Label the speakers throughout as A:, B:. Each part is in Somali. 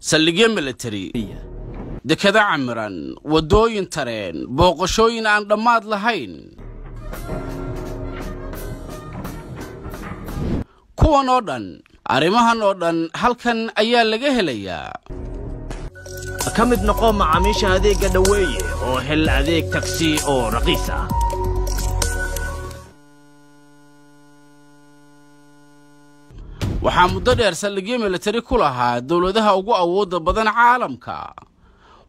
A: saldhigyo military dekada camiran wadooyin tareen booqashooyin aan dhammaad lahayn kuwan oo dhan arrimahan oo dhan halkan ayaa laga helayaa
B: ka mid noqo macaamiisha adeegga dhaweeye oo hel adeeg taksi oo raqiis ah
A: waxaa muddo dheer saldhigyo military ku lahaa dawladaha ugu awoodda badan caalamka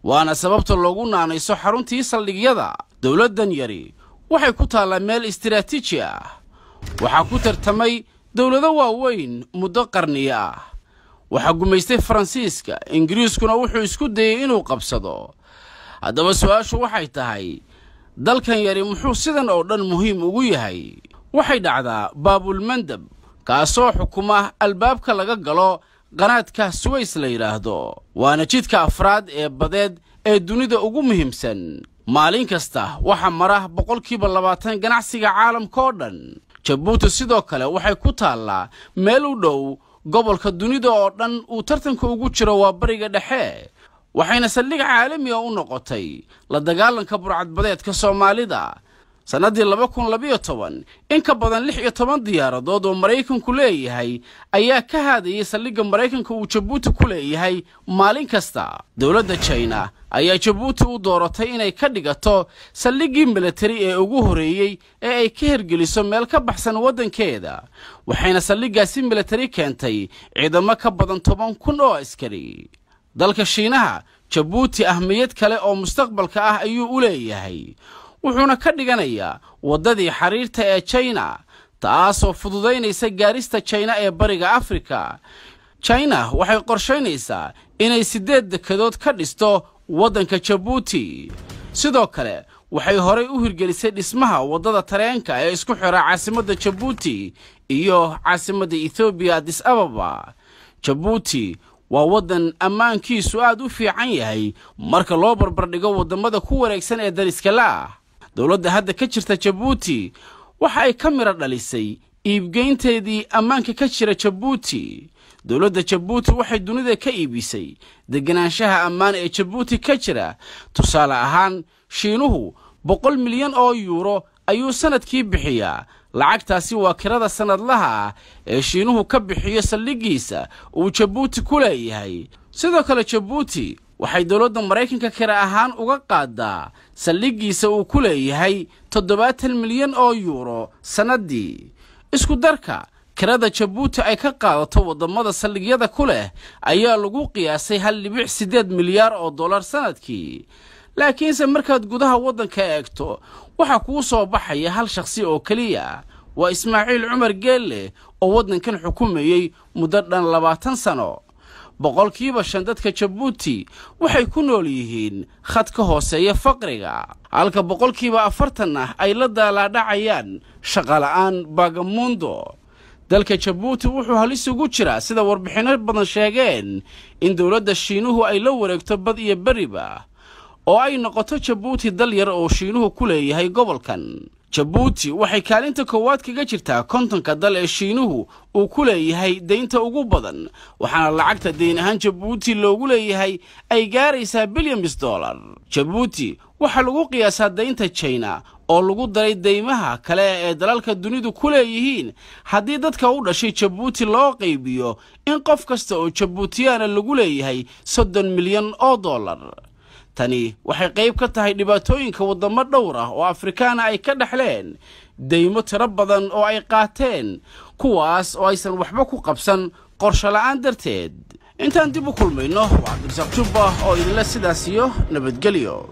A: waana sababta loogu naanayso xaruntii saldhigyada dawladdan yari waxay ku taallaa meel istiraatiiji ah waxaa ku tartamay dawlado waaweyn muddo qarniyo ah waxaa gumaystay Faransiiska Ingiriiskuna wuxuu isku dayay inuu qabsado haddaba su'aashu waxay tahay dalkan yari muxuu sidan oo dhan muhiim ugu yahay waxay dhacdaa baabul mandab kaasoo xukuma albaabka laga galo qanaadka Suez la yiraahdo waana jidka afraad ee badeed ee dunida ugu muhiimsan maalin kasta waxa mara 20% ganacsiga caalamka oo dhan Djibouti sidoo kale waxay ku taallaa meel u dhow gobolka dunida oo dhan uu tartanka ugu jiro waa bariga dhexe waxayna saldhig caalami ah u noqotay la dagaalanka burcadbadeedka Soomaalida sanadii 2012 in ka badan 16 diyaaradood oo Mareykanku leeyahay ayaa ka haadayay saldhigga Mareykanka uu Djibouti ku leeyahay maalin kasta dawladda China ayaa Djibouti u dooratay inay ka dhigato saldhiggii military ee ugu horeeyay ee ay ka hirgeliso meel ka baxsan wadankeeda waxayna saldhiggaasi military keentay ciidamo ka badan 10,000 oo askari dalka Shiinaha Djibouti ahmiyad kale oo mustaqbalka ah ayuu u leeyahay wuxuuna ka dhiganayaa wadadii xiriirta ee China taasoo fududeynaysa gaarista China ee bariga Afrika China waxay qorsheynaysaa inay 8 dekedood ka dhisto wadanka Djibouti sidoo kale waxay horey u hirgelisay dhismaha wadada tareenka ee isku xira caasimadda Djibouti iyo caasimadda Ethiopia Addis Ababa Djibouti waa wadan ammaankiisu aad u fiican yahay marka loo barbar dhigo wadamada ku wareegsan ee dariska la dawladda hadda ka jirta Djibouti waxa ay ka mira dhalisay iibgeynteedii ammaanka ka jira Djibouti dawladda Djibouti waxay dunida ka iibisay deganaanshaha ammaan ee Djibouti ka jira tusaale ahaan Shiinuhu 100 milyan oo euro ayuu sanadkii bixiyaa lacagtaasi waa kirada sanadlaha ee Shiinuhu ka bixiyo saldhigiisa uu Djibouti ku leeyahay sidoo kale Djibouti waxay dawladda Mareykanka kira ahaan uga qaadaa saldhigiisa uu ku leeyahay 70 milyan oo euro sanadii isku darka kirada Djibouti ay ka qaadato wadamada saldhigyada ku leh ayaa lagu qiyaasay 1.8 milyan oo dollar sanadkii laakiinse markaad gudaha wadanka eegto waxa ku soo baxaya hal shakhsi oo kaliya waa Ismaaciil Cumar Geelle oo wadankan xukumayay muddo dhan 20 sano boqolkiiba 5 dadka Djibouti waxay ku nool yihiin khadka hooseeya faqriga halka boqolkiiba 40 ay la daaladhacayaan shaqo la'aan Bagamondo dalka Djibouti wuxuu halis ugu jiraa sida warbixino badan sheegeen in dawladda Shiinuhu ay la wareegto bad iyo bariba oo ay noqoto Djibouti dal yar oo Shiinuhu ku leeyahay gobolkan Djibouti waxay kaalinta koowaad kaga jirtaa kontonka dal ee Shiinuhu uu ku leeyahay deynta ugu badan waxaana lacagta deyn ahaan Djibouti loogu leeyahay ay gaaraysaa billions dollar Djibouti waxa lagu qiyaasaa deynta China oo lagu daray deymaha kale ee dalalka dunidu ku leeyihiin haddii dadka u dhashay Djibouti loo qaybiyo in qof kasta oo Djiboutiana lagu leeyahay 30 milyan oo dollar tani waxay qayb ka tahay dhibaatooyinka wadamo dhowr ah oo Afrikaana ay ka dhaxleen deymo tiro badan oo ay qaateen kuwaas oo aysan waxba ku qabsan qorshe la'aan darteed intaan dib u kulmayno waa Cabdi Sabtuba oo idinla sidaas iyo nabadgelyo